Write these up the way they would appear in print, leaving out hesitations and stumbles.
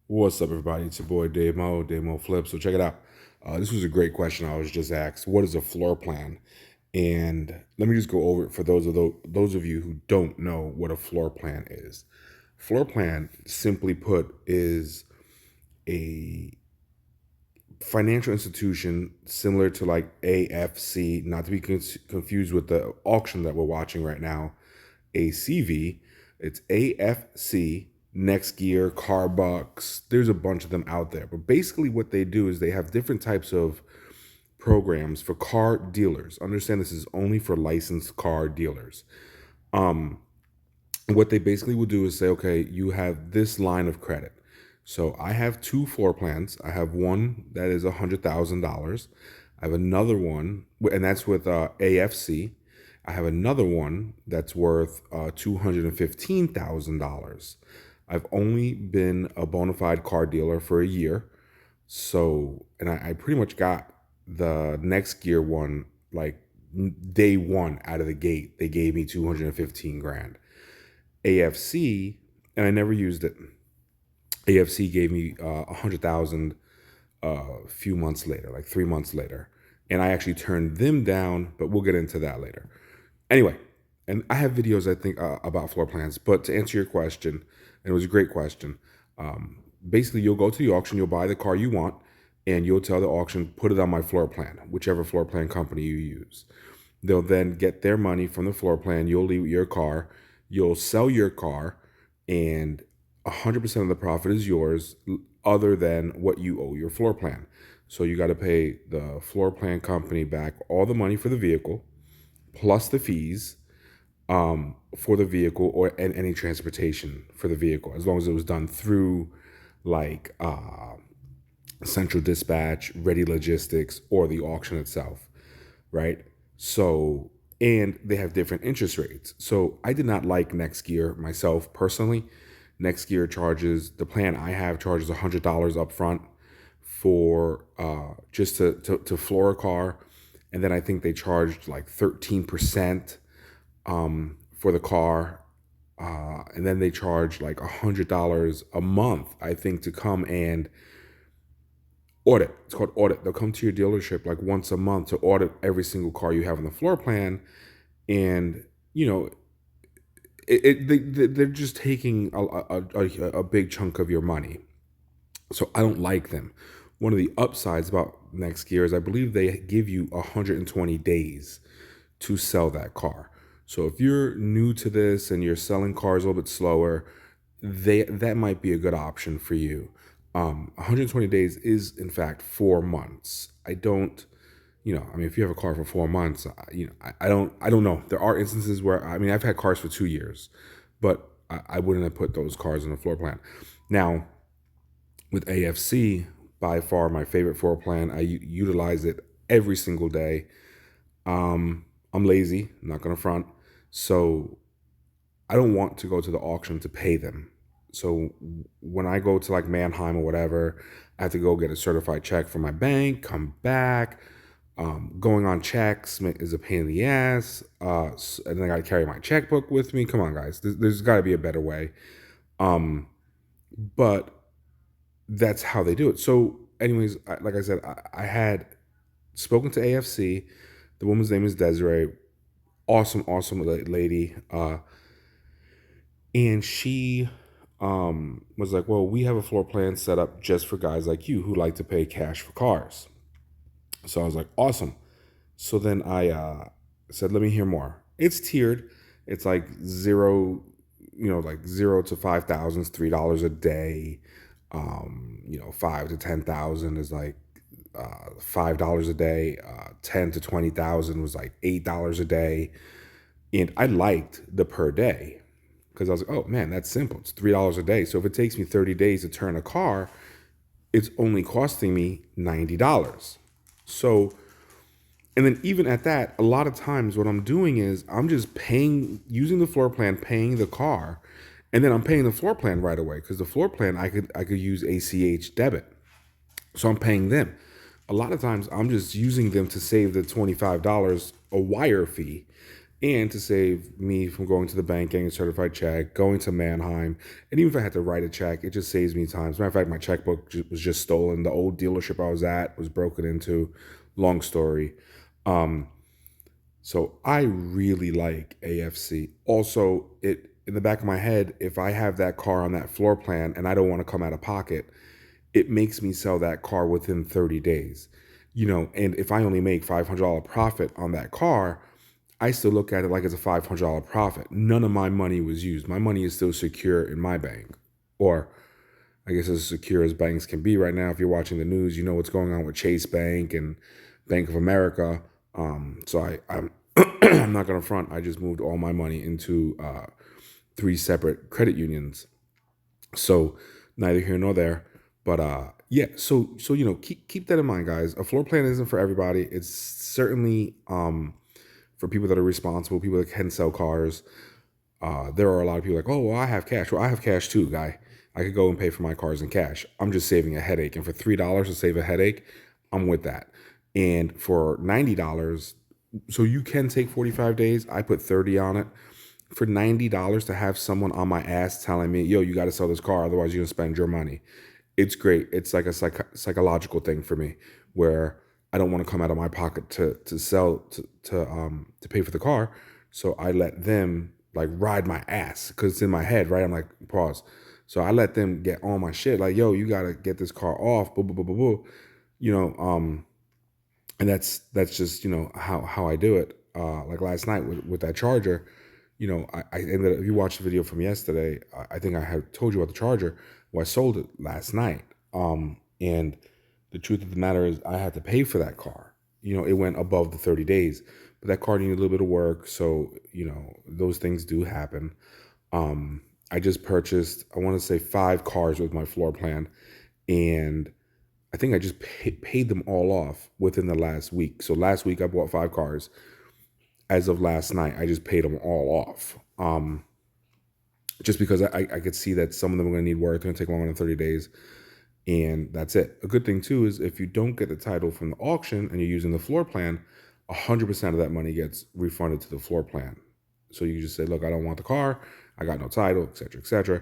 What's up, everybody? It's your boy Dave Mo Flip. So check it out. This was a great question I was just asked. What is a floor plan? And let me just go over it for those of you who don't know what a floor plan is. Floor plan, simply put, is a financial institution similar to like AFC, not to be confused with the auction that we're watching right now, ACV. It's AFC, Next Gear, Carbucks. There's a bunch of them out there. But basically, what they do is they have different types of programs for car dealers. Understand this is only for licensed car dealers. Um, what they basically will do is say, okay, you have this line of credit. So I have two floor plans. I have one that is $100,000. I have another one, and that's with AFC. I have another one that's worth $215,000. I've only been a bona fide car dealer for a year. So, and I pretty much got the Next Gear one like day one out of the gate. They gave me 215 grand. AFC, and I never used it. AFC gave me 100,000 a few months later, like 3 months later, and I actually turned them down. But we'll get into that later. Anyway, and I have videos I think about floor plans. But to answer your question, and it was a great question. Basically, you'll go to the auction, you'll buy the car you want, and you'll tell the auction, put it on my floor plan, whichever floor plan company you use. They'll then get their money from the floor plan. You'll leave your car. You'll sell your car, and 100% of the profit is yours, other than what you owe your floor plan. So you got to pay the floor plan company back all the money for the vehicle, plus the fees for the vehicle and any transportation for the vehicle, as long as it was done through like Central Dispatch, Ready Logistics, or the auction itself, right? So, and they have different interest rates. So I did not like Next Gear myself personally. Next Gear charges, the plan I have charges $100 up front for just to floor a car. And then I think they charged like 13% for the car. And then they charge like $100 a month, I think, to come and audit. It's called audit. They'll come to your dealership like once a month to audit every single car you have on the floor plan. And, you know, they're just taking a big chunk of your money. So I don't like them. One of the upsides about Next Gear is I believe they give you 120 days to sell that car. So if you're new to this and you're selling cars a little bit slower, that might be a good option for you. 120 days is in fact 4 months. I don't, I mean, if you have a car for 4 months, I don't know. There are instances where, I mean, I've had cars for 2 years, but I wouldn't have put those cars in the floor plan. Now, with AFC, by far my favorite floor plan. I utilize it every single day. I'm lazy, I'm not gonna front. So I don't want to go to the auction to pay them. So when I go to like Manheim or whatever, I have to go get a certified check from my bank, come back. Going on checks is a pain in the ass. And then I got to carry my checkbook with me. Come on, guys. There's got to be a better way. But that's how they do it. So, anyways, like I said, I had spoken to AFC. The woman's name is Desiree. Awesome, awesome lady. And she was like, well, we have a floor plan set up just for guys like you who like to pay cash for cars. So I was like, awesome. So then I said, let me hear more. It's tiered. It's like like 0 to 5,000 is $3 a day. 5 to 10,000 is like $5 a day. 10 to 20,000 was like $8 a day. And I liked the per day because I was like, oh man, that's simple. It's $3 a day. So if it takes me 30 days to turn a car, it's only costing me $90. So, and then even at that, a lot of times what I'm doing is I'm just using the floor plan, paying the car, and then I'm paying the floor plan right away because the floor plan I could use ACH debit. So I'm paying them. A lot of times I'm just using them to save the $25 a wire fee. and to save me from going to the bank, getting a certified check, going to Manheim. And even if I had to write a check, it just saves me time. As a matter of fact, my checkbook was just stolen. The old dealership I was at was broken into. Long story. Um, so I really like AFC. Also, it in the back of my head, if I have that car on that floor plan and I don't want to come out of pocket, it makes me sell that car within 30 days. And if I only make $500 profit on that car, I still look at it like it's a $500 profit. None of my money was used. My money is still secure in my bank, or I guess as secure as banks can be right now. If you're watching the news, you know what's going on with Chase Bank and Bank of America. I'm I'm not gonna front. I just moved all my money into 3 separate credit unions. So neither here nor there. But yeah. So keep that in mind, guys. A floor plan isn't for everybody. It's certainly for people that are responsible, people that can sell cars. There are a lot of people like, oh, well, I have cash. Well, I have cash too, guy. I could go and pay for my cars in cash. I'm just saving a headache. And for $3 to save a headache, I'm with that. And for $90, so you can take 45 days. I put 30 on it. For $90 to have someone on my ass telling me, yo, you got to sell this car, otherwise you're going to spend your money. It's great. It's like a psychological thing for me where I don't want to come out of my pocket to sell to pay for the car. So I let them like ride my ass because it's in my head, right? I'm like, pause. So I let them get all my shit. Like, yo, you gotta get this car off. Boo, boo, boo, boo, boo. You know, and that's just how I do it. Like last night with that charger, I ended up. If you watched the video from yesterday, I think I had told you about the charger. Well, I sold it last night. And the truth of the matter is, I had to pay for that car. It went above the 30 days, but that car needed a little bit of work. So those things do happen. I just purchased, I want to say 5 cars with my floor plan, and I think I just paid them all off within the last week. So last week I bought 5 cars. As of last night, I just paid them all off. Just because I could see that some of them are going to need work. They're going to take longer than 30 days. And that's it. A good thing, too, is if you don't get the title from the auction and you're using the floor plan, 100% of that money gets refunded to the floor plan. So you just say, look, I don't want the car. I got no title, et cetera, et cetera.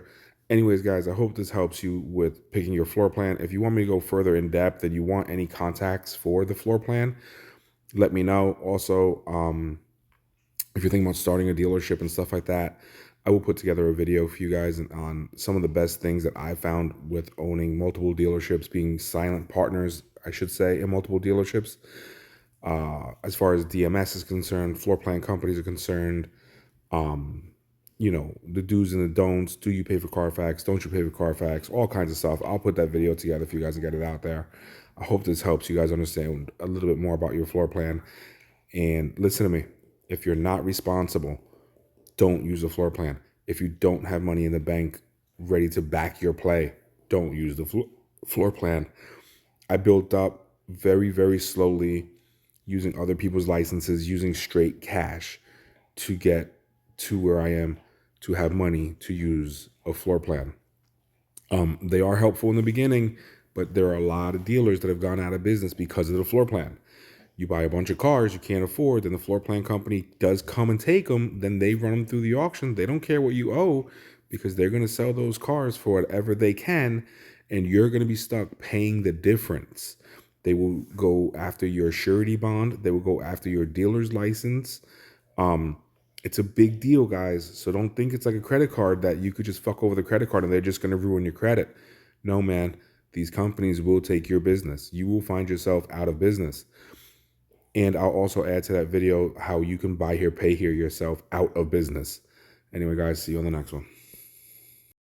Anyways, guys, I hope this helps you with picking your floor plan. If you want me to go further in depth and you want any contacts for the floor plan, let me know. Also, if you're thinking about starting a dealership and stuff like that, I will put together a video for you guys on some of the best things that I found with owning multiple dealerships, being silent partners, I should say, in multiple dealerships. As far as DMS is concerned, floor plan companies are concerned, the do's and the don'ts. Do you pay for Carfax? Don't you pay for Carfax? All kinds of stuff. I'll put that video together for you guys and get it out there. I hope this helps you guys understand a little bit more about your floor plan. And listen to me. If you're not responsible, don't use the floor plan. If you don't have money in the bank ready to back your play, don't use the floor plan. I built up very, very slowly using other people's licenses, using straight cash to get to where I am, to have money to use a floor plan. They are helpful in the beginning, but there are a lot of dealers that have gone out of business because of the floor plan. You buy a bunch of cars you can't afford, then the floor plan company does come and take them. Then they run them through the auction. They don't care what you owe because they're going to sell those cars for whatever they can, and you're going to be stuck paying the difference. They will go after your surety bond. They will go after your dealer's license. It's a big deal, guys. So don't think it's like a credit card that you could just fuck over the credit card and they're just going to ruin your credit. No, man. These companies will take your business. You will find yourself out of business. And I'll also add to that video how you can buy here, pay here yourself out of business. Anyway, guys, see you on the next one.